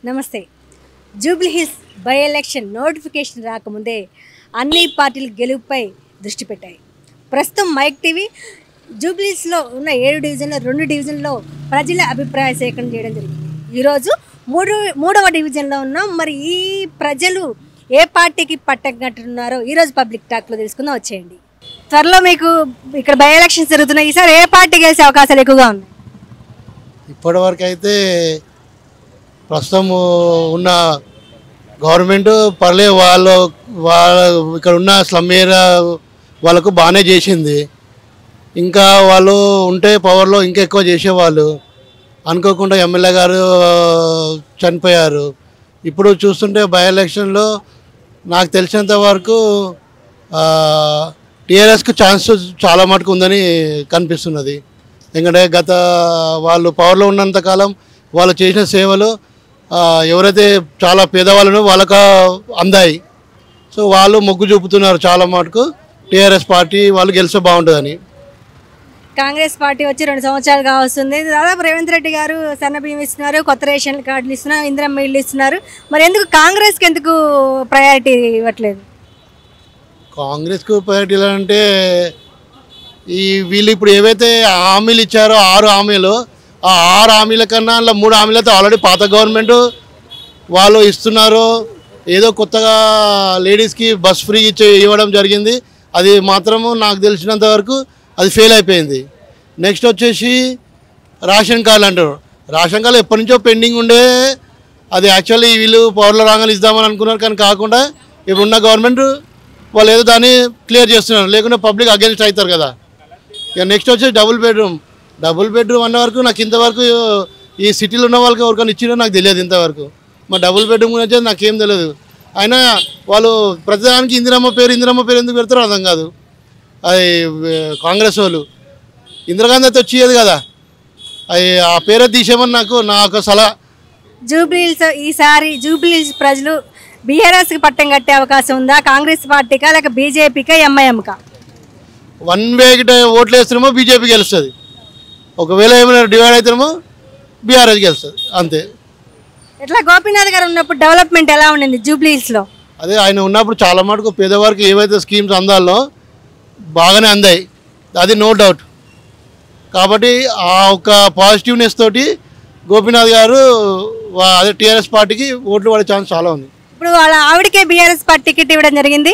నమస్తే. Jubilee hills by election notification రాకముందే అన్ని పార్టీలు గెలుపుపై దృష్టి పెట్టాయి. ప్రస్తుతం మైక్ టీవీ జూబ్లీ హిల్స్లో ఉన్న 7 డివిజన్లో 2 డివిజన్లో ప్రజల అభిప్రాయ సేకరణ చేయడం జరిగింది. ఈరోజు మూడవ డివిజన్లో ఉన్నాం. మరి ఈ ప్రజలు ఏ పార్టీకి పట్టగట్టున్నారో ఈరోజు పబ్లిక్ టాక్లో తెలుసుకుందాం. వచ్చేయండి. త్వరలో మీకు ఇక్కడ బై ఎలక్షన్స్ జరుగుతున్నాయి. ఈసారి ఏ పార్టీ గెలిచే అవకాశాలు ఎక్కువగా ఉన్నాయి? ఇప్పటివరకు అయితే ప్రస్తుతం ఉన్న గవర్నమెంట్ పర్లేదు, వాళ్ళ ఇక్కడ ఉన్న స్లమ్ ఏరియా వాళ్ళకు బాగానే చేసింది. ఇంకా వాళ్ళు ఉంటే పవర్లో ఇంకా ఎక్కువ చేసేవాళ్ళు. అనుకోకుండా ఎమ్మెల్యే గారు చనిపోయారు. ఇప్పుడు చూస్తుంటే బై ఎలక్షన్లో నాకు తెలిసినంత వరకు టీఆర్ఎస్కి ఛాన్స్ చాలా మటుకు ఉందని కనిపిస్తున్నది. ఎందుకంటే గత వాళ్ళు పవర్లో ఉన్నంతకాలం వాళ్ళు చేసిన సేవలు ఎవరైతే చాలా పేదవాళ్ళను వాళ్ళకు అందాయి. సో వాళ్ళు మొగ్గు చూపుతున్నారు చాలా మటుకు టీఆర్ఎస్ పార్టీ వాళ్ళు గెలిస్తే బాగుంటుందని. కాంగ్రెస్ పార్టీ వచ్చి 2 సంవత్సరాలు కావస్తుంది. దాదాపు రేవంత్ రెడ్డి గారు సన్నబియ్యం ఇస్తున్నారు, కొత్త రేషన్ కార్డులు ఇస్తున్నారు, ఇందిరమ్మ ఇళ్ళు ఇస్తున్నారు. మరి ఎందుకు కాంగ్రెస్కి ఎందుకు ప్రయారిటీ ఇవ్వట్లేదు? కాంగ్రెస్కు ప్రయారిటీ అంటే వీళ్ళు ఇప్పుడు ఏవైతే హామీలు ఇచ్చారో 6 హామీలు, ఆ 6 హామీల కన్నా అందులో 3 హామీలతో ఆల్రెడీ పాత గవర్నమెంట్ వాళ్ళు ఇస్తున్నారు. ఏదో కొత్తగా లేడీస్కి బస్ ఫ్రీ ఇవ్వడం జరిగింది. అది మాత్రము నాకు తెలిసినంత వరకు అది ఫెయిల్ అయిపోయింది. నెక్స్ట్ వచ్చేసి రేషన్ కార్డులు అంటారు. రేషన్ కార్డులు ఎప్పటి నుంచో పెండింగ్ ఉండే. అది యాక్చువల్లీ వీళ్ళు పవర్లో రాగానే ఇద్దామని అనుకున్నారు, కానీ కాకుండా ఇప్పుడున్న గవర్నమెంట్ వాళ్ళు ఏదో దాన్ని క్లియర్ చేస్తున్నారు. లేకుంటే పబ్లిక్ అగెన్స్ట్ అవుతారు కదా. ఇక నెక్స్ట్ వచ్చేసి డబుల్ బెడ్రూమ్ అన్న వరకు నాకు ఇంతవరకు ఈ సిటీలో ఉన్న వాళ్ళకి ఎవరికైనా ఇచ్చినా నాకు తెలియదు ఇంతవరకు. మా డబుల్ బెడ్రూమ్ గురించి నాకేం తెలియదు. అయినా వాళ్ళు ప్రతిదానికి ఇందిరమ్మ పేరు ఎందుకు పెడతారో అర్థం కాదు. అది కాంగ్రెస్ వాళ్ళు ఇందిరాగాంధీ అయితే వచ్చేది కదా, అది ఆ పేరే తీసేమని నాకు సలహా. ఈసారి జూబ్లీ హిల్స్ ప్రజలు బీఆర్ఎస్కి పట్టం కట్టే అవకాశం ఉందా? కాంగ్రెస్ పార్టీకా లేక బీజేపీకా ఎంఐఎంకా? వన్ వేకి ఓట్లు వేస్తున్నామో బీజేపీ గెలుస్తుంది. ఒకవేళ ఏమైనా డివైడ్ అవుతామో బీఆర్ఎస్ గెలుస్తుంది, అంతే. ఎట్లా గోపీనాథ్ గారు ఉన్నప్పుడు డెవలప్మెంట్ ఎలా ఉండింది జూబ్లీ హిల్స్లో? అదే ఆయన ఉన్నప్పుడు చాలా మటుకు పేదవారికి ఏవైతే స్కీమ్స్ అందాలో బాగానే అందాయి, అది నో డౌట్. కాబట్టి ఆ ఒక పాజిటివ్నెస్ తోటి గోపీనాథ్ గారు అదే టీఆర్ఎస్ పార్టీకి ఓట్లు పడే ఛాన్స్ చాలా ఉంది. ఇప్పుడు వాళ్ళ ఆవిడకే బీఆర్ఎస్ పార్టీ టికెట్ ఇవ్వడం జరిగింది.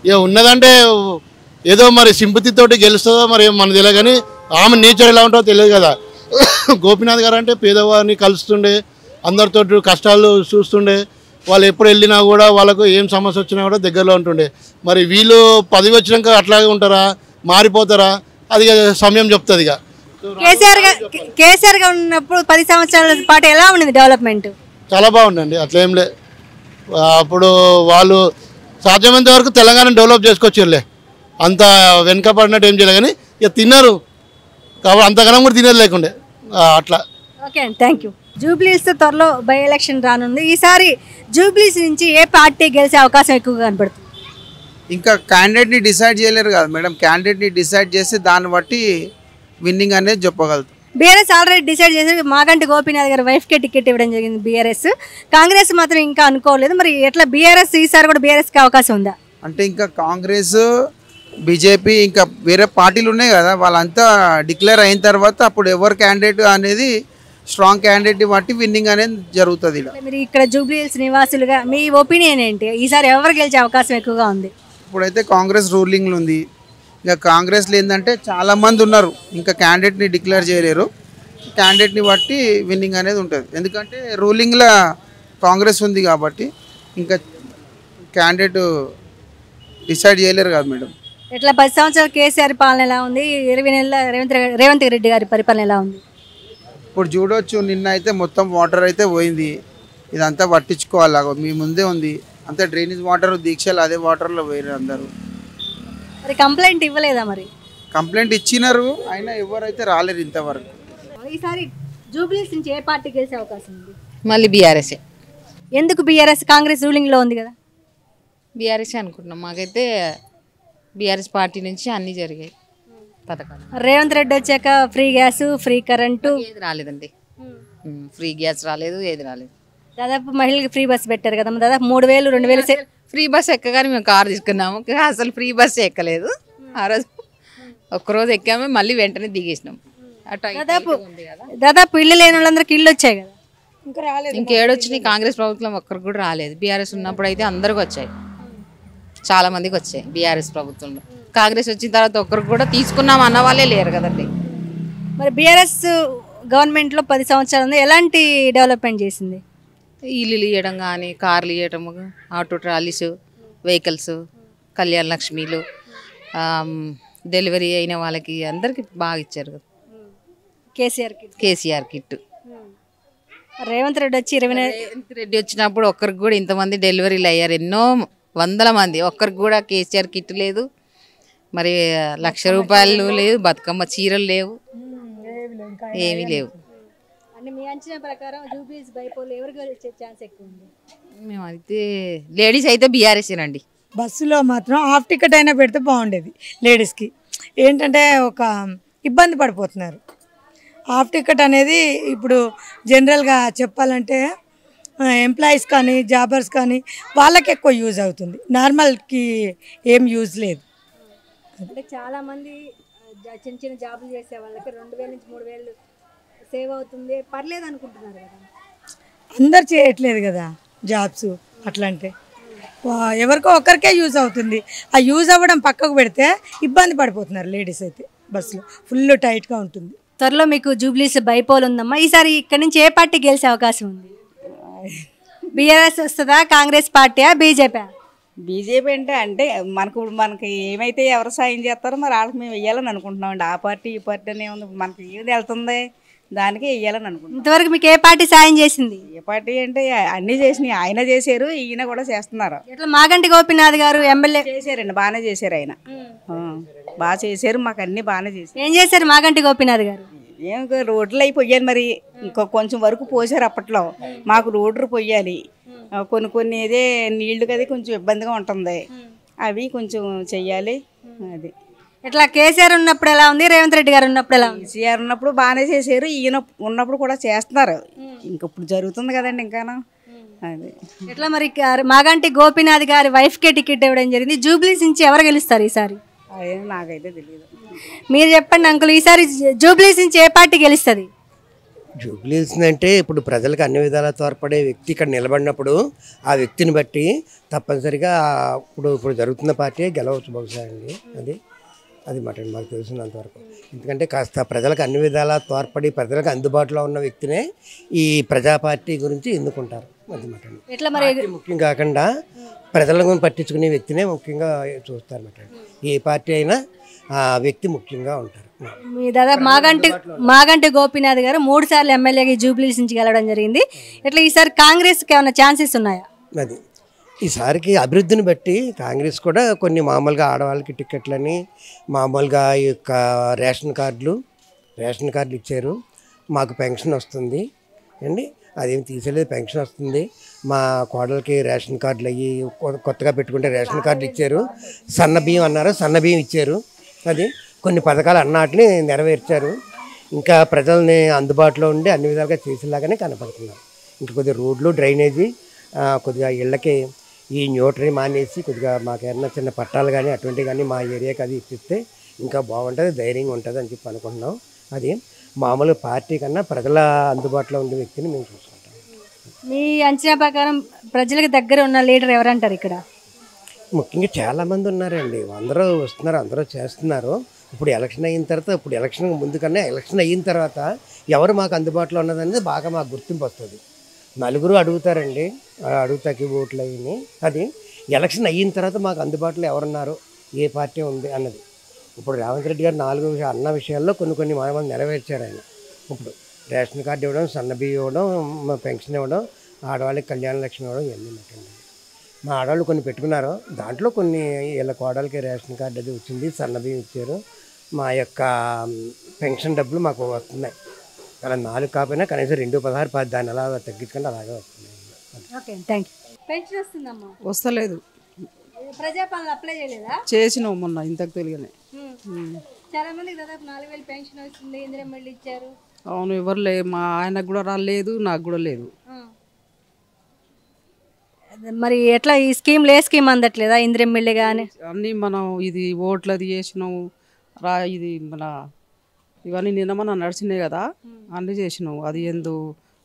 ఇక ఉన్నదంటే ఏదో మరి సింపతితోటి గెలుస్తుందో మరి మనకు తెలియదు, కానీ ఆమె నేచర్ ఎలా ఉంటుందో తెలియదు కదా. గోపీనాథ్ గారు అంటే పేదవారిని కలుస్తుండే, అందరితో కష్టాలు చూస్తుండే, వాళ్ళు ఎప్పుడు వెళ్ళినా కూడా వాళ్ళకు ఏం సమస్య వచ్చినా కూడా దగ్గరలో ఉంటుండే. మరి వీళ్ళు పదవి వచ్చినాక అట్లాగే ఉంటారా, మారిపోతారా, అది సమయం చెప్తుంది. ఇక కేసీఆర్ గా ఉన్నప్పుడు 10 సంవత్సరాల పాటు ఎలా ఉండింది డెవలప్మెంట్? చాలా బాగుందండి, అట్లేం లే. అప్పుడు వాళ్ళు సాధ్యమైనంత వరకు తెలంగాణ డెవలప్ చేసుకొచ్చిర్లే, అంత వెనుకపడినట్టు ఏం చేయలేదు. కానీ ఇక తిన్నారు కాబట్టి అంతగానం కూడా తినేది లేకుండే అట్లా. ఓకే అండి, థ్యాంక్ యూ. జూబ్లీ హిల్స్ త్వరలో బై ఎలక్షన్ రానుంది. ఈసారి జూబ్లీ హిల్స్ నుంచి ఏ పార్టీ గెలిచే అవకాశం ఎక్కువగా కనపడుతుంది? ఇంకా క్యాండిడేట్ని డిసైడ్ చేయలేరు కదా మేడం. క్యాండిడేట్ని డిసైడ్ చేసి దాన్ని బట్టి విన్నింగ్ అనేది చెప్పగలుగుతాం. బీఆర్ఎస్ ఆల్రెడీ డిసైడ్ చేసి మాగంటి గోపీనాథ్ గారు వైఫ్కే టికెట్ ఇవ్వడం జరిగింది బీఆర్ఎస్. కాంగ్రెస్ మాత్రం ఇంకా అనుకోలేదు. మరి ఎట్లా బీఆర్ఎస్ ఈసారి కూడా బీఆర్ఎస్కి అవకాశం ఉందా? అంటే ఇంకా కాంగ్రెస్, బీజేపీ ఇంకా వేరే పార్టీలు ఉన్నాయి కదా, వాళ్ళంతా డిక్లేర్ అయిన తర్వాత అప్పుడు ఎవరు క్యాండిడేట్ అనేది స్ట్రాంగ్ క్యాండిడేట్ని బట్టి విన్నింగ్ అనేది జరుగుతుంది. మీరు ఇక్కడ జూబ్లీ హిల్స్ నివాసులుగా మీ ఒపీనియన్ ఏంటి? ఈసారి ఎవరు గెలిచే అవకాశం ఎక్కువగా ఉంది? ఇప్పుడైతే కాంగ్రెస్ రూలింగ్లు ఉంది. ఇంకా కాంగ్రెస్లో ఏంటంటే చాలామంది ఉన్నారు, ఇంకా క్యాండిడేట్ని డిక్లేర్ చేయలేరు. క్యాండిడేట్ని బట్టి విన్నింగ్ అనేది ఉంటుంది. ఎందుకంటే రూలింగ్లో కాంగ్రెస్ ఉంది కాబట్టి ఇంకా క్యాండిడేట్ డిసైడ్ చేయలేరు కదా మేడం. ఎట్లా 10 సంవత్సరాలు కేసీఆర్ పాలన ఎలా ఉంది? 20 నెలల రేవంత్ రెడ్డి గారి పరిపాలన ఎలా ఉంది? ఇప్పుడు చూడవచ్చు, నిన్న అయితే మొత్తం వాటర్ అయితే పోయింది. ఇదంతా పట్టించుకోవాలి, మీ ముందే ఉంది. అంతా డ్రైనేజ్ వాటర్ దీక్షలు అదే వాటర్లో పోయారు అందరూ. మరి కంప్లైంట్ ఇవ్వలేదా? మరి కంప్లైంట్ ఇచ్చినారు, అయినా ఎవరైతే రాలేరు ఇంతవరకు. ఈసారి జూబ్లీ హిల్స్ నుంచి ఏ పార్టీ గెలిచే అవకాశం ఉంది? మళ్ళీ బీఆర్ఎస్. ఎందుకు బీఆర్ఎస్? కాంగ్రెస్ రూలింగ్లో ఉంది కదా. బీఆర్ఎస్ అనుకుంటున్నాం. మాకైతే బీఆర్ఎస్ పార్టీ నుంచి అన్నీ జరిగాయి. పథకాలు రేవంత్ రెడ్డి వచ్చాక ఫ్రీ గ్యాస్, ఫ్రీ కరెంటు, ఏది రాలేదండి. ఫ్రీ గ్యాస్ రాలేదు, ఏది రాలేదు. దాదాపు మహిళలకు ఫ్రీ బస్ పెట్టారు కదా, దాదాపు 3,000 2,000 ఫ్రీ బస్ ఎక్కగానే మేము కారు తీసుకున్నాము, అసలు ఫ్రీ బస్ ఎక్కలేదు. ఆ రోజు ఒక్కరోజు ఎక్కాము, మళ్ళీ వెంటనే దిగేసినాం. అటు దాదాపు ఇల్లు లేని వాళ్ళందరికి ఇల్లు వచ్చాయి కదా. ఇంకేడొచ్చినాయి. కాంగ్రెస్ ప్రభుత్వం ఒక్కరికి కూడా రాలేదు. బీఆర్ఎస్ ఉన్నప్పుడు అయితే అందరికి వచ్చాయి, చాలా మందికి వచ్చాయి బీఆర్ఎస్ ప్రభుత్వంలో. కాంగ్రెస్ వచ్చిన తర్వాత ఒక్కరికి కూడా తీసుకున్నాం అన్న వాళ్ళే లేరు కదండి. మరి బీఆర్ఎస్ గవర్నమెంట్లో 10 సంవత్సరాలు ఉంది, ఎలాంటి డెవలప్మెంట్ చేసింది? ఇల్లులు ఇవ్వడం కానీ, కార్లు ఇవ్వటము, ఆటో ట్రాలీస్, వెహికల్స్, కళ్యాణ లక్ష్మీలు, డెలివరీ అయిన వాళ్ళకి అందరికి బాగా ఇచ్చారు కదా. కేసీఆర్ కిట్. రేవంత్ రెడ్డి వచ్చి రేవంత్ రెడ్డి వచ్చినప్పుడు ఒక్కరికి కూడా ఇంతమంది డెలివరీలు అయ్యారు, ఎన్నో వందల మంది. ఒక్కరికి కూడా కేసీఆర్ కిట్ లేదు, మరి 1,00,000 రూపాయలు లేదు, బతుకమ్మ చీరలు లేవు, ఏమీ లేవు. మీ అంచనా ప్రకారం జూబ్లీస్ బైపోల్ ఎవరికి వచ్చే ఛాన్స్ ఎక్కువ ఉంది? మేమైతే లేడీస్ అయితే బీఆర్ఎస్ఏనండి. బస్సులో మాత్రం హాఫ్ టికెట్ అయినా పెడితే బాగుండేది లేడీస్కి. ఏంటంటే ఒక ఇబ్బంది పడిపోతున్నారు. హాఫ్ టికెట్ అనేది ఇప్పుడు జనరల్గా చెప్పాలంటే ఎంప్లాయీస్ కానీ, జాబర్స్ కానీ వాళ్ళకి ఎక్కువ యూజ్ అవుతుంది, నార్మల్కి ఏం యూజ్ లేదు. అంటే చాలామంది చిన్న చిన్న జాబులు చేసే వాళ్ళకి 2,000 నుంచి 3,000 సేవ్ అవుతుంది, పర్లేదు అనుకుంటున్నారు కదా. అందరు చేయట్లేదు కదా జాబ్స్. అట్లా అంటే ఎవరికో ఒకరికే యూజ్ అవుతుంది. ఆ యూజ్ అవ్వడం పక్కకు పెడితే ఇబ్బంది పడిపోతున్నారు లేడీస్ అయితే. బస్సులో ఫుల్ టైట్గా ఉంటుంది. త్వరలో మీకు జూబ్లీస్ బైపోల్ ఉందమ్మా, ఈసారి ఇక్కడ నుంచి ఏ పార్టీ గెలిచే అవకాశం ఉంది? బీఆర్ఎస్ వస్తుందా, కాంగ్రెస్ పార్టీయా, బీజేపీ? బీజేపీ అంటే మనకి ఏమైతే ఎవరు సాయం చేస్తారో మరి వాళ్ళకి మేము వెయ్యాలని అనుకుంటున్నామండి. ఆ పార్టీ ఈ పార్టీ అనే ఉంది, మనకి ఏది వెళ్తుంది దానికి వెయ్యాలని అనుకుంటున్నాం. ఇంతవరకు మీకు ఏ పార్టీ సాయం చేసింది? ఏ పార్టీ అంటే అన్నీ చేసినాయి, ఆయన చేశారు, ఈయన కూడా చేస్తున్నారు. ఇట్లా మాగంటి గోపీనాథ్ గారు ఎమ్మెల్యే చేశారండి, బాగానే చేశారు ఆయన, బాగా చేశారు, మాకు అన్నీ బాగానే చేశారు. ఏం చేశారు మాగంటి గోపీనాథ్ గారు? ఏం రోడ్లు అయిపోయాను మరి, ఇంకో కొంచెం వరకు పోసారు అప్పట్లో. మాకు రోడ్లు పోయాలి, కొన్ని ఇదే నీళ్లు కదా కొంచెం ఇబ్బందిగా ఉంటుంది, అవి కొంచెం చెయ్యాలి. అది ఇట్లా కేసీఆర్ ఉన్నప్పుడు ఎలా ఉంది, రేవంత్ రెడ్డి గారు ఉన్నప్పుడు ఎలా ఉంది? కేసీఆర్ ఉన్నప్పుడు బాగానే చేశారు, ఈయన ఉన్నప్పుడు కూడా చేస్తున్నారు. ఇంకప్పుడు జరుగుతుంది కదండి ఇంకాను. అది ఇట్లా మరి మాగంటి గోపీనాథ్ గారి వైఫ్కే టికెట్ ఇవ్వడం జరిగింది. జూబ్లీస్ నుంచి ఎవరు గెలుస్తారు ఈసారి? అదే నాకైతే తెలియదు, మీరు చెప్పండి అంకుల్, ఈసారి జూబ్లీస్ నుంచి ఏ పార్టీ గెలుస్తుంది? జూబ్లీస్ అంటే ఇప్పుడు ప్రజలకు అన్ని విధాలా తోడ్పడే వ్యక్తి ఇక్కడ నిలబడినప్పుడు ఆ వ్యక్తిని బట్టి తప్పనిసరిగా ఇప్పుడు జరుగుతున్న పార్టీ గెలవచ్చు బహుశా అండి. అది మాట మాకు తెలిసినంతవరకు. ఎందుకంటే కాస్త ప్రజలకు అన్ని విధాలా తోడ్పడి ప్రజలకు అందుబాటులో ఉన్న వ్యక్తినే ఈ ప్రజా పార్టీ గురించి ఎన్నుకుంటారు. అది మాట ఎట్లా మరి ముఖ్యం కాకుండా ప్రజలను పట్టించుకునే వ్యక్తినే ముఖ్యంగా చూస్తారు అన్నమాట. ఏ పార్టీ అయినా ఆ వ్యక్తి ముఖ్యంగా ఉంటారు. మీ దాదాపు మాగంటి గోపీనాథ్ గారు 3 సార్లు ఎమ్మెల్యేగా జూబ్లీస్ నుంచి గెలవడం జరిగింది. ఇట్లా ఈసారి కాంగ్రెస్కి ఏమైనా ఛాన్సెస్ ఉన్నాయా? అది ఈసారికి అభివృద్ధిని బట్టి కాంగ్రెస్ కూడా కొన్ని మామూలుగా ఆడవాళ్ళకి టికెట్లని, మామూలుగా ఈ యొక్క రేషన్ కార్డులు ఇచ్చారు. మాకు పెన్షన్ వస్తుంది అండి, అదేమి తీసేలేదు, పెన్షన్ వస్తుంది. మా కోడలకి రేషన్ కార్డులు అయ్యి కొత్తగా పెట్టుకుంటే రేషన్ కార్డులు ఇచ్చారు. సన్న బియ్యం అన్నారు, సన్న బియ్యం ఇచ్చారు. అది కొన్ని పథకాలు అన్నాటిని నెరవేర్చారు. ఇంకా ప్రజల్ని అందుబాటులో ఉండి అన్ని విధాలుగా చేసేలాగానే కనపడుతున్నారు. ఇంకా కొద్దిగా రోడ్లు, డ్రైనేజీ, కొద్దిగా ఇళ్ళకి ఈ న్యూట్రీ మానేసి కొద్దిగా మాకేమన్నా చిన్న పట్టాలు కానీ అటువంటివి కానీ మా ఏరియాకి అది ఇప్పిస్తే ఇంకా బాగుంటుంది, ధైర్యంగా ఉంటుంది అని చెప్పి అనుకుంటున్నాం. అది మామూలు పార్టీ కన్నా ప్రజల అందుబాటులో ఉండే వ్యక్తిని మేము చూసుకుంటాం. మీ అంచనా ప్రకారం ప్రజలకు దగ్గర ఉన్న లీడర్ ఎవరంటారు ఇక్కడ? ముఖ్యంగా చాలామంది ఉన్నారండి, అందరూ వస్తున్నారు, అందరూ చేస్తున్నారు. ఇప్పుడు ఎలక్షన్ అయిన తర్వాత, ఇప్పుడు ఎలక్షన్ ముందు కన్నా ఎలక్షన్ అయిన తర్వాత ఎవరు మాకు అందుబాటులో ఉన్నదనేది బాగా మాకు గుర్తింపు వస్తుంది. నలుగురు అడుగుతారండి, అడుగుతాకి ఓట్లు అయ్యి. అది ఎలక్షన్ అయిన తర్వాత మాకు అందుబాటులో ఎవరున్నారు, ఏ పార్టీ ఉంది అన్నది. ఇప్పుడు రేవంత్ రెడ్డి గారు 4 అన్న విషయాల్లో కొన్ని మామూలు నెరవేర్చారు ఆయన. ఇప్పుడు రేషన్ కార్డు ఇవ్వడం, సన్న బియ్యం ఇవ్వడం, పెన్షన్ ఇవ్వడం, ఆడవాళ్ళకి కళ్యాణ లక్ష్మి ఇవ్వడం, ఇవన్నీ పెట్టండి. మా ఆడవాళ్ళు కొన్ని పెట్టుకున్నారు, దాంట్లో కొన్ని వీళ్ళ కోడలకి రేషన్ కార్డు అది వచ్చింది, సన్న బియ్యం ఇచ్చారు. మా యొక్క పెన్షన్ డబ్బులు మాకు వస్తున్నాయి. అలా 4 కాకపోయినా కనీసం 2,16 దాన్ని అలా తగ్గించుకుంటే అలాగే వస్తున్నాయి. Okay, thank you. పెన్షన్ వస్తుందమ్మా? వస్తలేదు. ప్రజాపాలన అప్లై చేయలేదా? చేసినావు మొన్న ఇంతకు తెలియనే. చాలా మందికి దాదాపు 4,000 పెన్షన్ వస్తుంది, ఇందిరమ్మ ఇల్లు ఇచ్చారు. అవును, ఎవరు మా ఆయనకు కూడా రాలేదు, నాకు కూడా లేదు. మరి ఎట్లా ఈ స్కీమ్లు ఏ స్కీమ్ అందట్లేదా? ఇందిరమ్మ ఇల్లు కానీ అన్నీ మనం ఇది ఓట్లది చేసినాము ఇది మన ఇవన్నీ నిన్న మన నడిచినాయి కదా, అన్నీ చేసినావు. అది ఎందు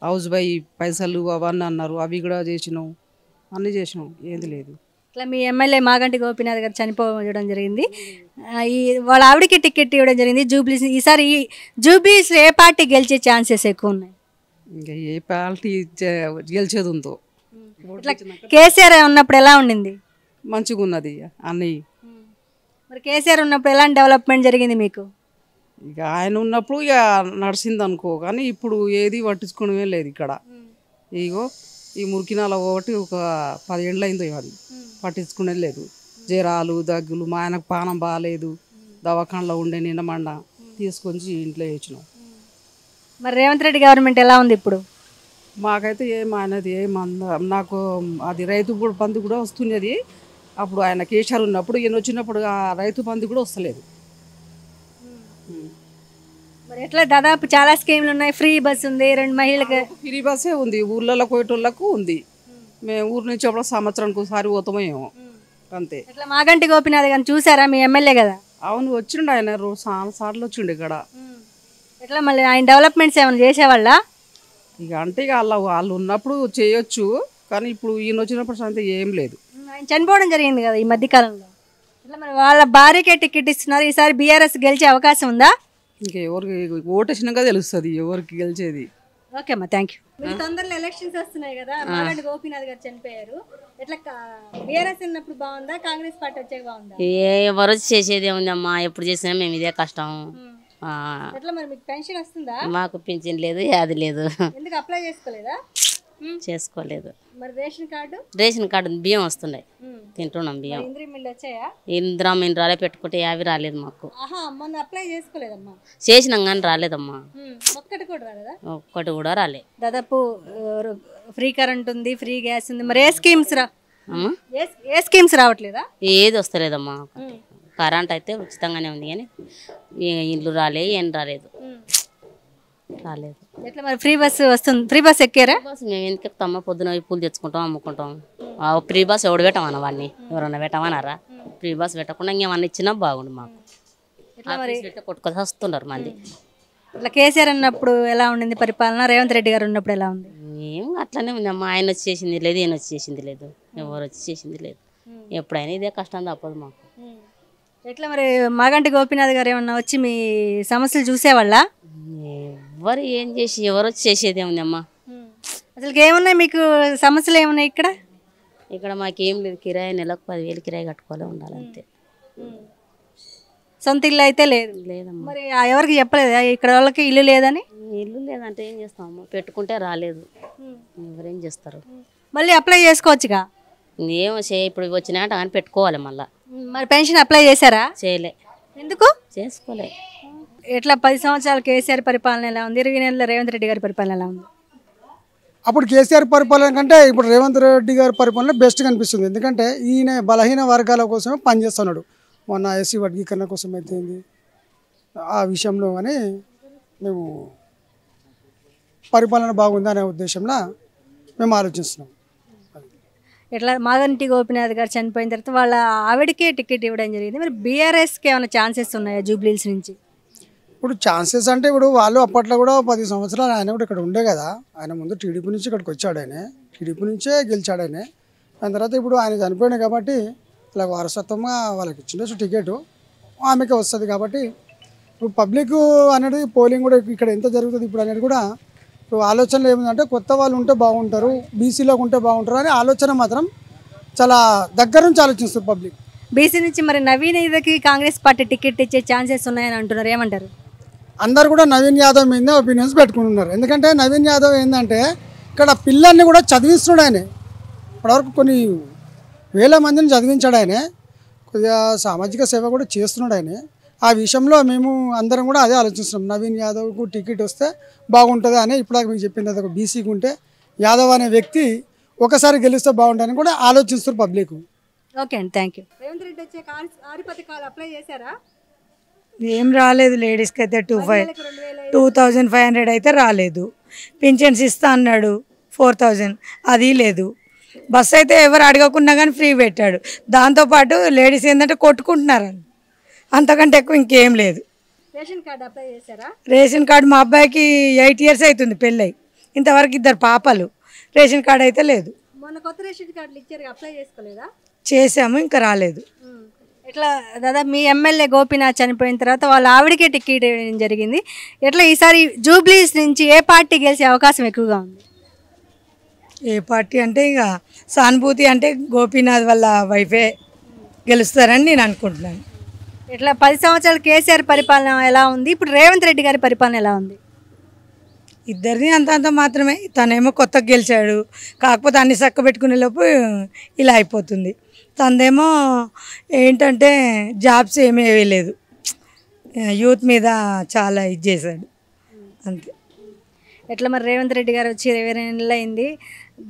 హౌస్ బై పైసలు అవన్నీ అన్నారు, అవి కూడా చేసినావు, అన్నీ చేసినావు, ఏది లేదు. ఇట్లా మీ ఎమ్మెల్యే మాగంటి గోపీనాథ్ గారు చనిపోవడం జరిగింది. ఈ వాళ్ళ ఆవిడకి టికెట్ ఇవ్వడం జరిగింది జూబ్లీస్. ఈసారి ఈ జూబ్లీస్ ఏ పార్టీ గెలిచే ఛాన్సెస్ ఎక్కువ ఉన్నాయి? ఇంకా ఏ పార్టీ గెలిచేది ఉందో. ఇట్లా కేసీఆర్ ఉన్నప్పుడు ఎలా ఉండింది? మంచిగా ఉన్నది అన్నీ. మరి కేసీఆర్ ఉన్నప్పుడు ఎలాంటి డెవలప్మెంట్ జరిగింది మీకు? ఇక ఆయన ఉన్నప్పుడు ఇక నడిచింది అనుకో, కానీ ఇప్పుడు ఏది పట్టించుకోవడమే లేదు ఇక్కడ. ఇగో ఈ మురికినాల ఒకటి ఒక 10 ఏళ్ళు అయిందో ఇవన్నీ పట్టించుకునేది లేదు. జ్వరాలు దగ్గులు, మా ఆయనకు పానం బాగాలేదు, దవాఖానలో ఉండే నిండమండ తీసుకొచ్చి ఇంట్లో వేసినాం. మరి రేవంత్ రెడ్డి గవర్నమెంట్ ఎలా ఉంది ఇప్పుడు? మాకైతే ఏం ఆయనది నాకు అది రైతు బంధు కూడా వస్తున్నది. అప్పుడు ఆయన కేసీఆర్ ఉన్నప్పుడు ఈయన వచ్చినప్పుడు ఆ రైతు బంధు కూడా వస్తలేదు. మరి ఎట్లా దాదాపు చాలా స్కీమ్లు ఉన్నాయి. ఫ్రీ బస్ ఉంది, 2 మహిళలకు ఫ్రీ బస్సే ఉంది, ఊర్లలో పోయేటోళ్ళకు ఉంది. మేము ఊరు నుంచి అప్పుడు సంవత్సరానికి ఒకసారి పోతామో ఏమో అంతే. ఇట్లా మాగంటి గోపీనాథ్ గారిని చూసారా? మీ ఎమ్మెల్యే కదా. అవును, వచ్చిండు ఆయన చాలా సార్లు వచ్చిండు ఇక్కడ. ఎట్లా మళ్ళీ ఆయన డెవలప్మెంట్స్ ఏమైనా చేసేవాళ్ళ? ఇక అంటే ఇక వాళ్ళు ఉన్నప్పుడు చేయొచ్చు, కానీ ఇప్పుడు ఈయన వచ్చినప్పుడు అంతే ఏం లేదు. ఆయన చనిపోవడం జరిగింది కదా ఈ మధ్యకాలంలో. ఇట్లా మరి వాళ్ళ భార్యకే టికెట్ ఇస్తున్నారు. ఈసారి బీఆర్ఎస్ గెలిచే అవకాశం ఉందా? ఇంకా ఎవరికి ఓటేసినాక తెలుస్తుంది ఎవరికి గెలిచేది. ఓకే అమ్మా, థ్యాంక్ యూ. తొందరలో ఎలక్షన్స్ వస్తున్నాయి కదా, మాగంటి గోపీనాథ్ గారు చనిపోయారు. ఎట్లా బీఆర్ఎస్ ఉన్నప్పుడు బాగుందా, కాంగ్రెస్ పార్టీ వచ్చాక బాగుందా? ఎవరు చేసేది ఏముందమ్మా, ఎప్పుడు చేసినా మేము ఇదే కష్టం. ఎట్లా మరి మీకు పెన్షన్ వస్తుందా? మాకు పింఛన్ లేదు, అది లేదు. ఎందుకు అప్లై చేసుకోలేదా? చేసుకోలేదు. మరి రేషన్ కార్డు బియ్యం వస్తున్నాయి, తింటున్నాం బియ్యం. వచ్చాయా? ఇందిరామ రాలే, పెట్టుకుంటే అవి రాలేదు మాకు. మొన్న అప్లై చేసుకోలేదమ్మా? చేసినాం కానీ రాలేదమ్మా, ఒక్కటి కూడా రాలేదా? ఒక్కటి కూడా రాలే. దాదాపు ఫ్రీ కరెంట్ ఉంది, ఫ్రీ గ్యాస్ ఉంది. మరి ఏ స్కీమ్స్ ఏ స్కీమ్స్ రావట్లేదా? ఏది వస్తలేదమ్మా. కరెంట్ అయితే ఉచితంగానే ఉంది, కానీ ఇల్లు రాలే, ఏం రాలేదు. ఎట్లా మరి ఫ్రీ బస్ వస్తుంది? ఫ్రీ బస్ ఎక్కారా? మేము ఎందుకు ఎక్కుతామా, పొద్దున పూలు తెచ్చుకుంటాం, అమ్ముకుంటాం. ఫ్రీ బస్ ఎవడు పెట్టమన్నా, వాడిని ఎవరన్నా పెట్టమన్నారా? ఫ్రీ బస్ పెట్టకుండా ఇంకేమన్నా ఇచ్చినా బాగుండు మాకు. కొట్టుకొని వస్తున్నారు మంది. ఇట్లా కేసీఆర్ ఉన్నప్పుడు ఎలా ఉండింది పరిపాలన, రేవంత్ రెడ్డి గారు ఉన్నప్పుడు ఎలా ఉంది? ఏం అట్లానే ఉందమ్మా, ఆయన వచ్చి చేసింది లేదు, ఈయన వచ్చి చేసింది లేదు, ఎవరు వచ్చి చేసింది లేదు. ఎప్పుడైనా ఇదే కష్టం తప్పదు మాకు. ఎట్లా మరి మాగంటి గోపీనాథ్ గారు ఏమన్నా వచ్చి మీ సమస్యలు చూసేవాళ్ళ? ఎవరు ఏం చేసి ఎవరు వచ్చి చేసేది ఏముందమ్మా. అసలు ఏమున్నాయి మీకు సమస్యలు ఏమున్నాయి ఇక్కడ? ఇక్కడ మాకేం లేదు, కిరాయి నెలకు 10,000 కిరాయి కట్టుకోలే ఉండాలి అంతే. సొంత ఇల్లు అయితే లేదమ్మా. మరి ఎవరికి చెప్పలేదా ఇక్కడ వాళ్ళకి ఇల్లు లేదని? ఇల్లు లేదంటే ఏం చేస్తామమ్మా, పెట్టుకుంటే రాలేదు, ఎవరేం చేస్తారు. మళ్ళీ అప్లై చేసుకోవచ్చుగా? ఏమో ఇప్పుడు వచ్చినాట కానీ పెట్టుకోవాలి మళ్ళీ. మరి పెన్షన్ అప్లై చేశారా? చేయలే. ఎందుకు చేసుకోలే? ఎట్లా 10 సంవత్సరాలు కేసీఆర్ పరిపాలన ఎలా ఉంది, 20 నెలల రేవంత్ రెడ్డి గారి పరిపాలన ఎలా ఉంది? అప్పుడు కేసీఆర్ పరిపాలన కంటే ఇప్పుడు రేవంత్ రెడ్డి గారి పరిపాలన బెస్ట్ కనిపిస్తుంది. ఎందుకంటే ఈయన బలహీన వర్గాల కోసమే పనిచేస్తున్నాడు. మొన్న ఎస్సీ వర్గీకరణ కోసం అయితే ఆ విషయంలో కానీ మేము పరిపాలన బాగుంది అనే ఉద్దేశంలో మేము ఆలోచిస్తున్నాం. ఇట్లా మాగంటి గోపీనాథ్ గారు చనిపోయిన తర్వాత వాళ్ళ ఆవిడకే టికెట్ ఇవ్వడం జరిగింది. మరి బీఆర్ఎస్కి ఏమైనా ఛాన్సెస్ ఉన్నాయా జూబ్లీహిల్స్ నుంచి? ఇప్పుడు ఛాన్సెస్ అంటే ఇప్పుడు వాళ్ళు అప్పట్లో కూడా 10 సంవత్సరాలు ఆయన కూడా ఇక్కడ ఉండే కదా. ఆయన ముందు టీడీపీ నుంచి ఇక్కడికి వచ్చాడు, ఆయన టీడీపీ నుంచే గెలిచాడు ఆయన. దాని తర్వాత ఇప్పుడు ఆయన చనిపోయినాయి కాబట్టి ఇలా వారసత్వంగా వాళ్ళకి ఇచ్చిన టికెట్ ఆమెకే వస్తుంది. కాబట్టి ఇప్పుడు పబ్లిక్ అనేది పోలింగ్ కూడా ఇక్కడ ఎంత జరుగుతుంది ఇప్పుడు అనేది కూడా ఇప్పుడు ఆలోచనలు ఏమిటంటే కొత్త వాళ్ళు ఉంటే బాగుంటారు, బీసీలోకి ఉంటే బాగుంటారు అనే ఆలోచన మాత్రం చాలా దగ్గర నుంచి ఆలోచిస్తారు పబ్లిక్. బీసీ నుంచి మరి నవీన్ యాదవ్కి కాంగ్రెస్ పార్టీ టికెట్ ఇచ్చే ఛాన్సెస్ ఉన్నాయని అంటున్నారు, ఏమంటారు? అందరు కూడా నవీన్ యాదవ్ మీదే ఒపీనియన్స్ పెట్టుకుంటున్నారు. ఎందుకంటే నవీన్ యాదవ్ ఏంటంటే ఇక్కడ పిల్లల్ని కూడా చదివిస్తున్నాడు ఆయన. ఇప్పటివరకు కొన్ని వేల మందిని చదివించాడు ఆయన. కొద్దిగా సామాజిక సేవ కూడా చేస్తున్నాడు ఆయన. ఆ విషయంలో మేము అందరం కూడా అదే ఆలోచిస్తున్నాం, నవీన్ యాదవ్కు టికెట్ వస్తే బాగుంటుంది అని. ఇప్పుడు మీకు చెప్పింది అది ఒక బీసీకి ఉంటే యాదవ్ అనే వ్యక్తి ఒకసారి గెలిస్తే బాగుంటుందని కూడా ఆలోచిస్తారు పబ్లిక్. ఓకే అండి, థ్యాంక్ యూ. రేవంత్ రెడ్డి వచ్చే 6 పథకాలు అప్లై చేశారా? ఏం రాలేదు లేడీస్కి అయితే 2500 అయితే రాలేదు. పింఛన్స్ ఇస్తా అన్నాడు 4000, అది లేదు. బస్సు అయితే ఎవరు అడగకున్నా కానీ ఫ్రీ పెట్టాడు. దాంతోపాటు లేడీస్ ఏంటంటే కొట్టుకుంటున్నారు, అంతకంటే ఎక్కువ ఇంకేం లేదు. రేషన్ కార్డు అప్లై చేశారా? రేషన్ కార్డు మా అబ్బాయికి 8 years అవుతుంది పెళ్ళై, ఇంతవరకు 2 పాపలు. రేషన్ కార్డు అయితే లేదు. మొన్న కొత్త రేషన్ కార్డులు ఇచ్చారు, అప్లై చేసుకోలేదా? చేసాము, ఇంకా రాలేదు. ఎట్లా దాదాపు మీ ఎమ్మెల్యే గోపీనాథ్ చనిపోయిన తర్వాత వాళ్ళ ఆవిడకే టికెట్ ఇవ్వడం జరిగింది. ఎట్లా ఈసారి జూబ్లీస్ నుంచి ఏ పార్టీ గెలిచే అవకాశం ఎక్కువగా ఉంది? ఏ పార్టీ అంటే ఇక సానుభూతి అంటే గోపీనాథ్ వాళ్ళ వైఫే గెలుస్తారని నేను అనుకుంటున్నాను. ఇట్లా 10 సంవత్సరాలు కేసీఆర్ పరిపాలన ఎలా ఉంది, ఇప్పుడు రేవంత్ రెడ్డి గారి పరిపాలన ఎలా ఉంది? ఇద్దరిది అంత మాత్రమే. తనేమో కొత్తగా గెలిచాడు, కాకపోతే అన్ని చక్క పెట్టుకునే లోపు ఇలా అయిపోతుంది. తనదేమో ఏంటంటే జాబ్స్ ఏమీ వేయలేదు, యూత్ మీద చాలా ఇది చేశాడు అంతే. ఎట్లా మరి రేవంత్ రెడ్డి గారు వచ్చి 20 నెలలు అయింది,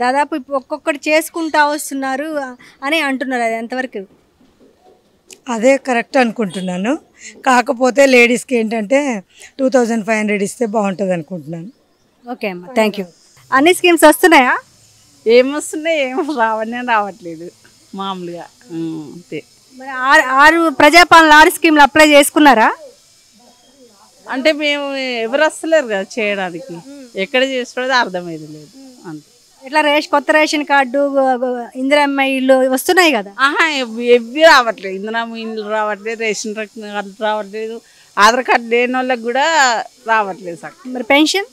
దాదాపు ఇప్పుడు ఒక్కొక్కటి చేసుకుంటా వస్తున్నారు అని అంటున్నారు, అది ఎంతవరకు? అదే కరెక్ట్ అనుకుంటున్నాను. కాకపోతే లేడీస్కి ఏంటంటే 2500 ఇస్తే బాగుంటుంది అనుకుంటున్నాను. ఓకే అమ్మ, థ్యాంక్ యూ. అన్ని స్కీమ్స్ వస్తున్నాయా? ఏమొస్తున్నాయి, ఏం రావట్లేదు మామూలుగా అంతే. మరి 6 ప్రజాపాలన 6 స్కీమ్లు అప్లై చేసుకున్నారా? అంటే మేము ఎవరు వస్తలేరు కదా చేయడానికి, ఎక్కడ చేస్తున్నది అర్థమైంది లేదు అంతే. ఇట్లా కొత్త రేషన్ కార్డు, ఇందిరమ్మ ఇల్లు వస్తున్నాయి కదా? ఎవ్వి రావట్లేదు. ఇందిరమ్మ ఇల్లు రావట్లేదు, రేషన్ కార్డు రావట్లేదు, ఆధార్ కార్డు లేని వాళ్ళకి కూడా రావట్లేదు సార్. మరి పెన్షన్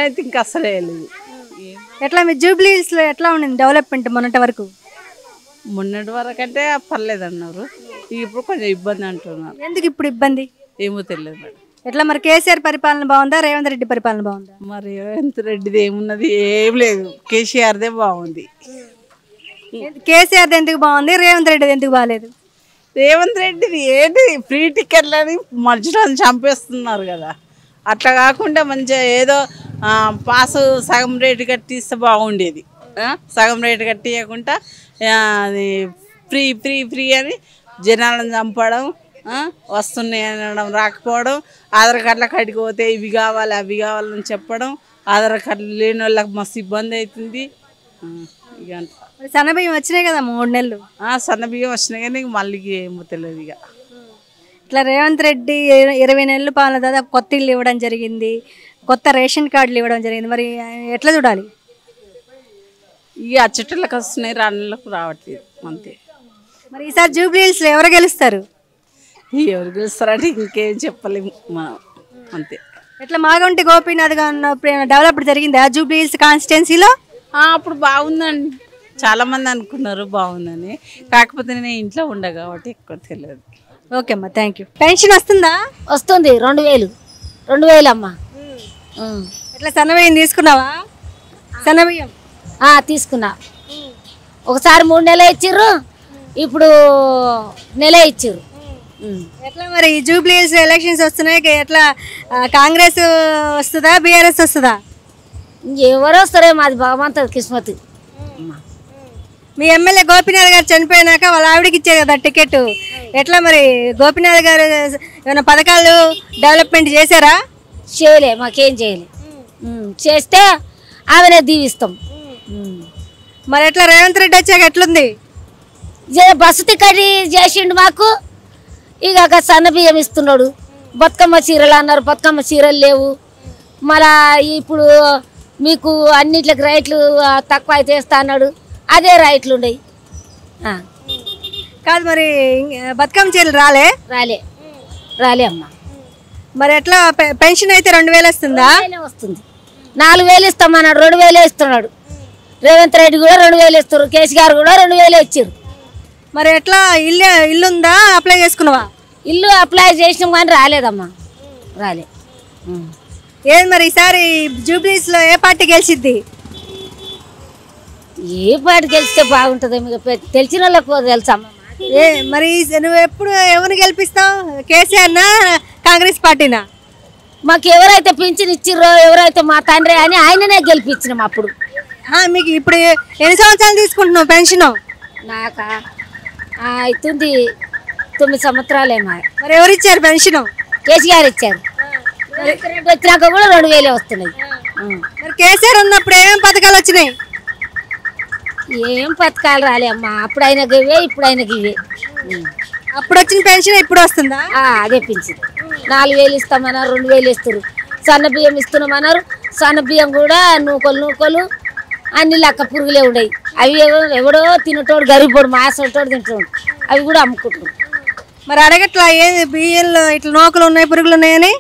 అయితే ఇంకా అసలే లేదు. ఎట్లా మీ జూబ్లీస్లో ఎట్లా ఉండింది డెవలప్మెంట్ మొన్నటి వరకు? మొన్నటి వరకు అంటే పర్లేదు అన్నారు, ఇప్పుడు కొంచెం ఇబ్బంది అంటున్నారు. ఎందుకు ఇప్పుడు ఇబ్బంది? ఏమో తెలియదు మేడం. ఎట్లా మరి కేసీఆర్ పరిపాలన బాగుందా, రేవంత్ రెడ్డి పరిపాలన బాగుందా? మరి రేవంత్ రెడ్డిది ఏమున్నది, ఏం లేదు. కేసీఆర్దే బాగుంది. కేసీఆర్ ఎందుకు బాగుంది, రేవంత్ రెడ్డిది ఎందుకు బాగాలేదు? రేవంత్ రెడ్డిది ఏంటి ఫ్రీ టికెట్లని మధ్యలో చంపేస్తున్నారు కదా, అట్లా కాకుండా మంచిగా ఏదో పాసు సగం రేటు కట్టిస్తే బాగుండేది. సగం రేటు కట్టియకుండా అది ఫ్రీ ఫ్రీ ఫ్రీ అని జనాలను చంపడం, వస్తున్నాయి అనడం, రాకపోవడం, ఆధార్ కార్డుల కాడికి పోతే ఇవి కావాలి అవి కావాలని చెప్పడం, ఆధార్ కార్డులు లేని వాళ్ళకి మస్తు ఇబ్బంది అవుతుంది. ఇక సన్నబియ్యం వచ్చినాయి కదా 3 నెలలు. సన్నబియ్యం వచ్చినాయి కానీ మళ్ళీ ఏమో తెలియదు. ఇక ఇట్లా రేవంత్ రెడ్డి 20 నెలలు పాలన దాదాపు కొత్త ఇల్లు ఇవ్వడం జరిగింది, కొత్త రేషన్ కార్డులు ఇవ్వడం జరిగింది, మరి ఎట్లా చూడాలి? ఇక అచ్చట్లకు వస్తున్నాయి, రాళ్ళకు రావట్లేదు అంతే. మరి ఈసారి జూబ్లీహిల్స్లో ఎవరు గెలుస్తారు? ఎవరు గెలుస్తారంటే ఇంకేం చెప్పలేము మనం అంతే. ఎట్లా మాగంటి గోపీనాథ్గా ఉన్నప్పుడు డెవలప్మెంట్ జరిగింది ఆ జూబ్లీహిల్స్ కాన్స్టిట్యున్సీలో? అప్పుడు బాగుందండి, చాలామంది అనుకున్నారు బాగుందని, కాకపోతే నేను ఇంట్లో ఉండ కాబట్టి ఎక్కువ తెలియదు. ఓకే అమ్మా, థ్యాంక్ యూ. పెన్షన్ వస్తుందా? వస్తుంది 2000 అమ్మా. ఎట్లా సన్నబియ్యం తీసుకున్నావా? సన్నబియ్యం తీసుకున్నా. ఒకసారి 3 నెలలు ఇచ్చిర్రు, ఇప్పుడు నెల ఇచ్చిర్రు. ఎట్లా మరి జూబ్లీహిల్స్ ఎలక్షన్స్ వస్తున్నాయి, ఎట్లా కాంగ్రెస్ వస్తుందా బీఆర్ఎస్ వస్తుందా? ఎవరు వస్తారే, మాది భగవంతుడి కిస్మత్. మీ ఎమ్మెల్యే గోపీనాథ్ గారు చనిపోయినాక వాళ్ళ ఆవిడకి ఇచ్చారు కదా టికెట్, ఎట్లా మరి గోపీనాథ్ గారు ఏమైనా పథకాలు డెవలప్మెంట్ చేశారా? చేయలే, మాకేం చేయలే. చేస్తే ఆమెనే దీవిస్తాం. మరి ఎట్లా రేవంత్ రెడ్డి వచ్చాక ఎట్లుంది? బస్సు టికెట్ చేసిండు మాకు, ఇక సన్న బియ్యం ఇస్తున్నాడు. బతుకమ్మ చీరలు అన్నారు, బతుకమ్మ చీరలు లేవు. మళ్ళా ఇప్పుడు మీకు అన్నిట్లకి రైట్లు తక్కువ అయితే ఇస్తా అన్నాడు, అదే రైట్లు ఉండయి. కాదు మరి బతుకమ్మ చీరలు రాలే అమ్మా. మరి ఎట్లా పెన్షన్ అయితే 2000 వస్తుందా? వస్తుంది. 4000 ఇస్తామన్నాడు, 2000 ఇస్తున్నాడు. రేవంత్ రెడ్డి కూడా 2000 ఇస్తారు, కేసీఆర్ కూడా 2000 ఇచ్చారు. మరి ఎట్లా ఇల్లు ఉందా, అప్లై చేసుకున్నావా? ఇల్లు అప్లై చేసినాం కానీ రాలేదమ్మా, రాలే. ఏది మరి ఈసారి జూబ్లీస్లో ఏ పార్టీ గెలిచిద్ది? ఏ పార్టీ గెలిస్తే బాగుంటుంది తెలిసిన వాళ్ళకు తెలుసమ్మా. మరి నువ్వు ఎప్పుడు ఎవరిని గెలిపిస్తావు, కేసీఆర్నా కాంగ్రెస్ పార్టీనా? మాకు ఎవరైతే పింఛన్ ఇచ్చిర్రో, ఎవరైతే మా తండ్రి అని ఆయననే గెలిపించినాం. అప్పుడు మీకు ఇప్పుడు ఎన్ని సంవత్సరాలు తీసుకుంటున్నావు పెన్షన్? నాకా అవుతుంది 9 సంవత్సరాలేమో. మరి ఎవరు ఇచ్చారు పెన్షన్? కేసీఆర్ ఇచ్చారు. వచ్చినాక కూడా 2000 వస్తున్నాయి. మరి కేసీఆర్ ఉన్నప్పుడు ఏమేమి పథకాలు వచ్చినాయి? ఏం పథకాలు రాలే అమ్మా. అప్పుడు ఆయనకి ఇవే, ఇప్పుడు ఆయనకి ఇవే. అప్పుడు వచ్చిన పెన్షన్ ఇప్పుడు వస్తుందా? అదే పెంచింది. 4000 ఇస్తామన్నారు, 2000 ఇస్తారు. సన్న బియ్యం ఇస్తున్నామన్నారు. సన్న బియ్యం కూడా నూకలు అన్ని లక్క పురుగులే ఉన్నాయి. అవి ఎవడో తినటోడు, గరీబోడు మాసోటోడు తింటాడు. అవి కూడా అమ్ముకుంటున్నాడు. మరి అడగట్లా ఏది బియ్యంలో ఇట్లా నూకలు ఉన్నాయి, పురుగులు ఉన్నాయని?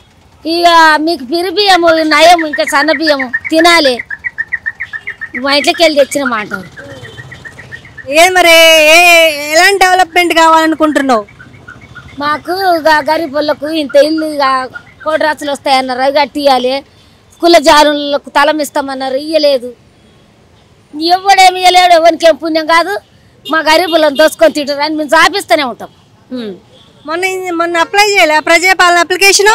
ఇక మీకు పిరి బియ్యము నయం, ఇంకా సన్న బియ్యము తినాలి. మా ఇంట్లోకి వెళ్ళి తెచ్చిన మాట. ఏది మరి ఎలాంటి డెవలప్మెంట్ కావాలనుకుంటున్నావు? మాకు గరీబ్ వాళ్ళకు ఇంత ఇల్లు కోటి రాసులు వస్తాయన్నారు, అవి కట్టియాలి. కుల జారులకు తలం ఇస్తామన్నారు, ఇయ్యలేదు. ఎవడేమి ఇయ్యలేడు, ఎవరికేం పుణ్యం కాదు. మా గరీబులను దోసుకొని తింటారు అని మేము చాపిస్తూనే ఉంటాం. మొన్న అప్లై చేయలే ప్రజాపాలన అప్లికేషన్?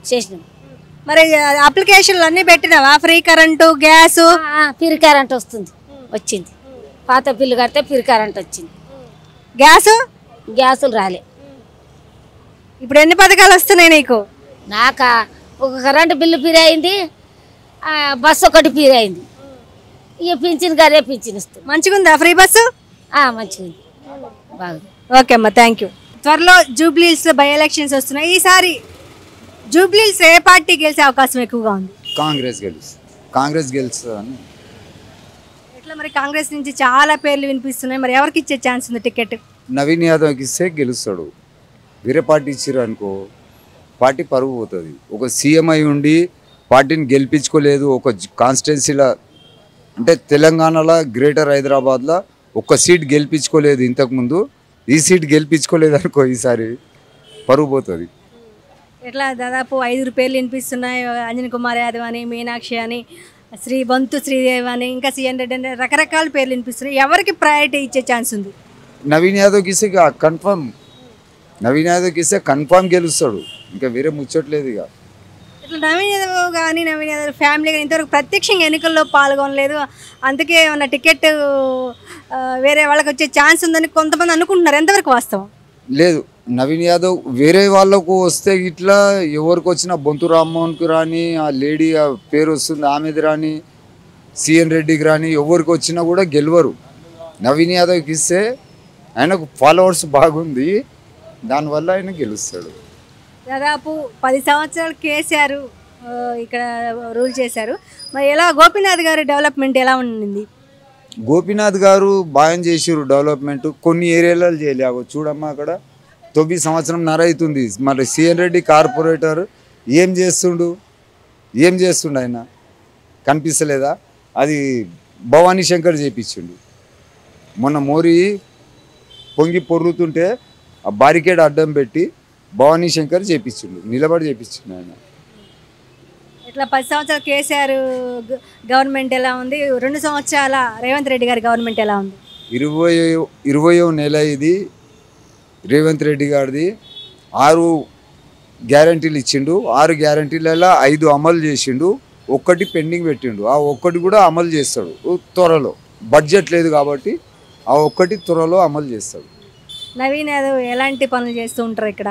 చేసినాం. మరి అప్లికేషన్లు అన్నీ పెట్టినావా? Free current, gas? Free current వచ్చింది. పాత బిల్లు కడితే ఫ్రీ కరెంట్ వచ్చింది. గ్యాసులు రాలే. ఇప్పుడు ఎన్ని పథకాలు వస్తున్నాయి నీకు? నాకా ఒక కరెంటు బిల్లు ఫ్రీ అయింది, బస్సు ఒకటి ఫ్రీ అయింది. ఇక పింఛన్ గారే పింఛన్ ఇస్తుంది. మంచిగా ఉందా ఫ్రీ బస్సు? మంచిగా ఉంది, బాగుంది. ఓకే అమ్మా, థ్యాంక్ యూ. త్వరలో జూబ్లీహిల్స్ బై ఎలక్షన్స్ వస్తున్నాయి. ఈసారి జూబ్లీహిల్స్ ఏ పార్టీ గెలిచే అవకాశం ఎక్కువగా ఉంది? కాంగ్రెస్ గెలుస్తుందని. ఎట్లా మరి కాంగ్రెస్ నుంచి చాలా పేర్లు వినిపిస్తున్నాయి, మరి ఎవరికి ఇచ్చే ఛాన్స్ ఉంది టికెట్? నవీన్ యాదవ్కి ఇస్తే గెలుస్తాడు. వేరే పార్టీ ఇచ్చారు అనుకో పార్టీ పరుగు పోతుంది. ఒక సీఎం అయి ఉండి పార్టీని గెలిపించుకోలేదు. ఒక కాన్స్టిట్యున్సీలో అంటే తెలంగాణలో గ్రేటర్ హైదరాబాద్లో ఒక్క సీట్ గెలిపించుకోలేదు ఇంతకుముందు. ఈ సీట్ గెలిపించుకోలేదు అనుకో ఈసారి పరుగు పోతుంది. ఎట్లా దాదాపు 5 పేర్లు వినిపిస్తున్నాయి. అంజన్ కుమార్ యాదవ్ అని, మీనాక్షి అని, బంతు శ్రీదేవ్ అని, ఇంకా సిఎన్ రెడ్డి అని రకరకాల పేర్లు వినిపిస్తున్నాయి. ఎవరికి ప్రయారిటీ ఇచ్చే ఛాన్స్ ఉంది? నవీన్ యాదవ్కి ఇస్తే కన్ఫర్మ్. నవీన్ యాదవ్కి ఇస్తే కన్ఫర్మ్ గెలుస్తాడు, ఇంకా వేరే ముచ్చట్లేదు. ఇక ఇట్లా నవీన్ యాదవ్ కానీ నవీన్ యాదవ్ ఫ్యామిలీ కానీ ఇంతవరకు ప్రత్యక్షంగా ఎన్నికల్లో పాల్గొనలేదు. అందుకే ఏమన్నా టికెట్ వేరే వాళ్ళకి వచ్చే ఛాన్స్ ఉందని కొంతమంది అనుకుంటున్నారు. ఎంతవరకు వాస్తవం? లేదు, నవీన్ యాదవ్ వేరే వాళ్ళకు వస్తే ఇట్లా ఎవరికి వచ్చినా బొంతు రామ్మోహన్కి రాని, ఆ లేడీ ఆ పేరు వస్తుంది ఆమెది రాని, సిఎన్ రెడ్డికి రాని, ఎవరికి వచ్చినా కూడా గెలవరు. నవీన్ యాదవ్కి ఇస్తే ఆయనకు ఫాలోవర్స్ బాగుంది, దానివల్ల ఆయన గెలుస్తాడు. దాదాపు 10 సంవత్సరాలు కేసీఆర్ ఇక్కడ రూల్ చేశారు. మరి ఎలా గోపీనాథ్ గారి డెవలప్మెంట్ ఎలా ఉండింది? గోపీనాథ్ గారు బాగా చేసారు డెవలప్మెంట్. కొన్ని ఏరియాలలో చేయలేవు. చూడమ్మా అక్కడ 9 సంవత్సరంన్నర అవుతుంది. మరి సిఎన్ రెడ్డి కార్పొరేటర్ ఏం చేస్తుండు ఆయన కనిపిస్తలేదా? అది భవానీ శంకర్ చేయించిండు. మొన్న మోరీ పొంగి పొర్లుతుంటే ఆ బారికేడ్ అడ్డం పెట్టి భవానీ శంకర్ చేయించిండు, నిలబడి చేయించిండు ఆయన. ఇట్లా 10 సంవత్సరాలు కేసీఆర్ గవర్నమెంట్ ఎలా ఉంది? 2 సంవత్సరాల రేవంత్ రెడ్డి గారి గవర్నమెంట్ ఎలా ఉంది? 20వ నెల ఇది రేవంత్ రెడ్డి గారిది. 6 గ్యారంటీలు ఇచ్చిండు. 6 గ్యారంటీలలో 5 అమలు చేసిండు, 1 పెండింగ్ పెట్టిండు. ఆ 1 కూడా అమలు చేస్తాడు త్వరలో. బడ్జెట్ లేదు కాబట్టి ఆ 1 త్వరలో అమలు చేస్తాడు. నవీన్ యాదవ్ ఎలాంటి పనులు చేస్తూ ఉంటారు ఇక్కడ?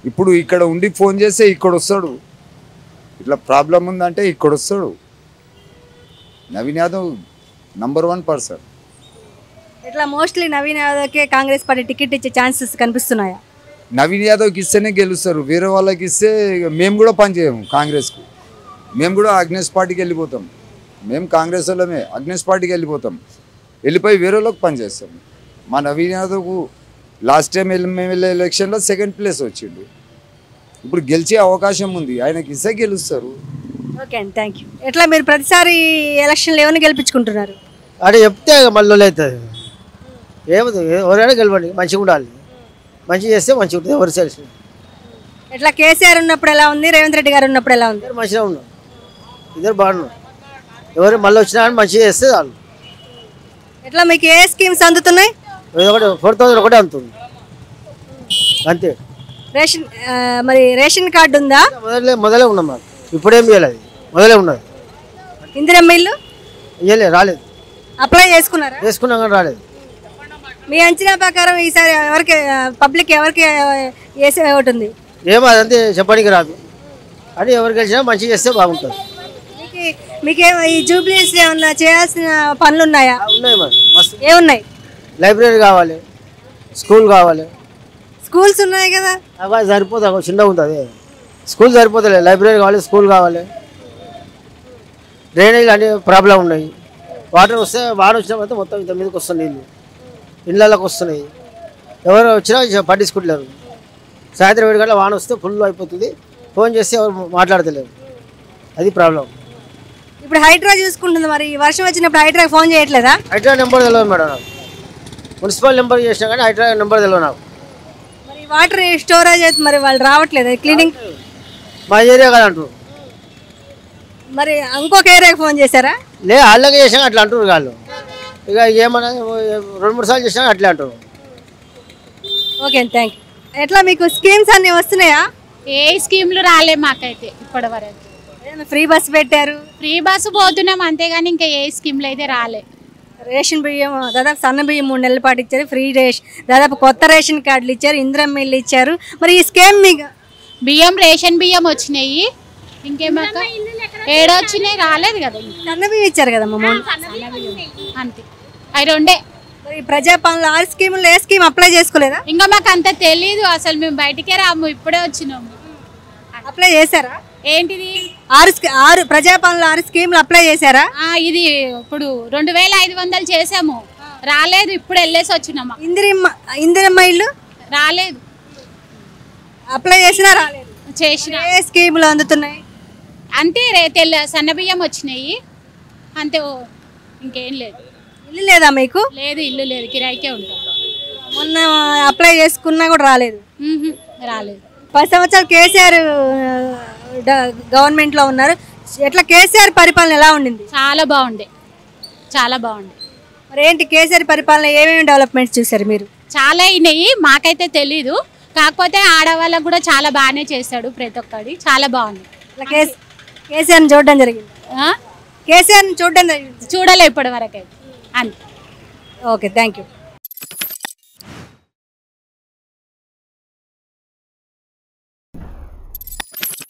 ఇప్పుడు ఇక్కడ ఉండి ఫోన్ చేస్తే ఇక్కడ వస్తాడు. ఇట్లా ప్రాబ్లం ఉందంటే ఇక్కడ వస్తాడు. నవీన్ యాదవ్ #1 పర్సన్. ఇట్లా మోస్ట్లీ నవీన్ యాదవ్కే కాంగ్రెస్ పార్టీ టికెట్ ఇచ్చే ఛాన్సెస్ కనిపిస్తున్నాయా? నవీన్ యాదవ్కి ఇస్తేనే గెలుస్తారు. వేరే వాళ్ళకి ఇస్తే మేము కూడా పనిచేయము కాంగ్రెస్కు. మేము కూడా అగ్నేష్ పార్టీకి వెళ్ళిపోతాం. మేము కాంగ్రెస్ వాళ్ళమే అగ్నేష్ పార్టీకి వెళ్ళిపోతాం. వెళ్ళిపోయి వేరే వాళ్ళకి పనిచేస్తాం. మా నవీన్ యాదవ్కు లాస్ట్ టైం ఎమ్మెల్యే ఎలక్షన్లో 2nd ప్లేస్ వచ్చిండు. ఇప్పుడు గెలిచే అవకాశం ఉంది. ఆయనకి ఇస్తే గెలుస్తారు. ఓకే అండి, థ్యాంక్ యూ. ఎట్లా మీరు ప్రతిసారి ఎలక్షన్లు ఎవరిని గెలిపించుకుంటున్నారు? అదే చెప్తే మళ్ళీ అవుతుంది. ఏమవుతుంది? ఎవరైనా గెలవండి, మంచిగా ఉండాలి. మంచిగా చేస్తే మంచిగా ఉంటుంది. ఎవరు సెలక్షన్ ఎట్లా కేసీఆర్ ఉన్నప్పుడు ఎలా ఉంది, రేవంత్ రెడ్డి గారు ఉన్నప్పుడు ఎలా ఉంది? మంచిగా ఉన్నారు, ఇద్దరు బాగున్నారు. ఎవరు మళ్ళీ వచ్చినా కానీ మంచిగా చేస్తే చాలు. ఎట్లా మీకు ఏ స్కీమ్స్ అందుతున్నాయి? 4,000 ఒకటే అందుతుంది అంతే. రేషన్ మరి రేషన్ కార్డు ఉందా? మొదలే ఉన్నాం మాకు. ఇప్పుడేం ఇవ్వలేదు, మొదలే ఉన్నది. ఇందిరమ్మ ఇల్లు ఇవ్వలేదు, రాలేదు. అప్లై చేసుకున్నారా? చేసుకున్నాం కానీ రాలేదు. మీ అంచనా ప్రకారం ఈసారి ఎవరికి పబ్లిక్ ఎవరికి వేసే ఓటు ఉంది? ఏమో అదంతే చెప్పడానికి రాదు అని ఎవరు గెలిచినా మంచిగా చేస్తే బాగుంటుంది. మీకేమో ఈ జూబ్లీస్ ఏమన్నా చేయాల్సిన పనులు ఉన్నాయా? ఉన్నాయి మరి మస్తు. ఏమున్నాయి? లైబ్రరీ కావాలి, స్కూల్ కావాలి. స్కూల్స్ ఉన్నాయి కదా, అవి సరిపోతుంది, చిన్నగా ఉంటుంది. స్కూల్ సరిపోతుంది, లైబ్రరీ కావాలి, స్కూల్ కావాలి. డ్రైనేజ్ అన్ని ప్రాబ్లం ఉన్నాయి. వాటర్ వస్తే వాటర్ వచ్చినప్పుడు మొత్తం ఇంత మీదకి వస్తుంది, నీళ్ళు ఇళ్ళకి వస్తున్నాయి. ఎవరు వచ్చినా పట్టించుకుంటలేరు. సాయంత్రం 7 గంటల వాన వస్తే ఫుల్ అయిపోతుంది. ఫోన్ చేస్తే ఎవరు మాట్లాడతలేరు, అది ప్రాబ్లం. ఇప్పుడు హైడ్రా చూసుకుంటుంది, మరి వర్షం వచ్చినప్పుడు హైడ్రా ఫోన్ చేయట్లేదా? హైడ్రా నెంబర్ తెలియదు మేడం నాకు. మున్సిపల్ నెంబర్ చేసినా కానీ హైడ్రా నెంబర్ తెలియదు నాకు. మరి వాటర్ స్టోరేజ్ అయితే మరి వాళ్ళు రావట్లేదు క్లీనింగ్? మా ఏరియా కదా అంటారు. మరి ఇంకొక ఏరియాకి ఫోన్ చేశారా? లే వాళ్ళకి చేసినా అట్లా అంటారు వాళ్ళు. ఇక ఏమన్నా 2-3 సార్లు చేసినా అట్లా అంటారు. Okay, thank you. ఎట్లా మీకు స్కీమ్స్ అన్ని వస్తున్నాయా? ఏ స్కీమ్లు రాలే మాకైతే ఇప్పటి వరకు. ఫ్రీ బస్ పెట్టారు, ఫ్రీ బస్సు పోతున్నాం అంతేగాని ఇంకా ఏ స్కీమ్లు అయితే రాలే. రేషన్ బియ్యం దాదాపు సన్న బియ్యం 3 నెలల పాటు ఇచ్చారు, ఫ్రీ రేషన్, దాదాపు కొత్త రేషన్ కార్డులు ఇచ్చారు, ఇందిరమ్మ ఇల్లు ఇచ్చారు. మరి ఈ స్కీమ్ మీకు బియ్యం రేషన్ బియ్యం వచ్చినాయి, ఇంకేమాక ఏడొచ్చినాయి రాలేదు కదా. సన్న బియ్యం ఇచ్చారు కదా అంతే, అవి 2. మరి ప్రజాపాలన 6 స్కీములు ఏ స్కీమ్ అప్లై చేసుకోలేదా? ఇంకా మాకు అంత తెలీదు, అసలు మేము బయటికే రాము, ఇప్పుడే వచ్చినాము. అప్లై చేశారా? ఏంటిది 6 ప్రజాపాలన 6 స్కీములు అప్లై చేశారా? ఇది ఇప్పుడు 2500 చేసాము, రాలేదు, ఇప్పుడు వెళ్ళేసి వచ్చినాము. ఇందిరమ్మ ఇల్లు రాలేదు, అప్లై చేసినా రాలేదు. చేసిన ఏ స్కీములు అందుతున్నాయి? అంతే సన్న బియ్యం వచ్చినాయి అంతే, ఇంకేం లేదు. ఇల్లు లేదా మీకు? లేదు, ఇల్లు లేదు, కిరాయికే ఉంటాం. మొన్న అప్లై చేసుకున్నా కూడా రాలేదు. రాలేదు. 10 సంవత్సరాలు కేసీఆర్ గవర్నమెంట్ లో ఉన్నారు. ఎట్లా కేసీఆర్ పరిపాలన ఎలా ఉండింది? చాలా బాగుంది, చాలా బాగుంది. మరి ఏంటి కేసీఆర్ పరిపాలన ఏమేమి డెవలప్మెంట్స్ చూసారు మీరు? చాలా అయినాయి, మాకైతే తెలీదు, కాకపోతే ఆడవాళ్ళకు కూడా చాలా బాగానే చేశాడు, ప్రతి ఒక్కటి చాలా బాగుంది. కేసీఆర్ని చూడడం జరిగింది? కేసీఆర్ని చూడడం జరిగింది? చూడలే ఇప్పటి వరకు అయితే. అంతే. Okay, thank you.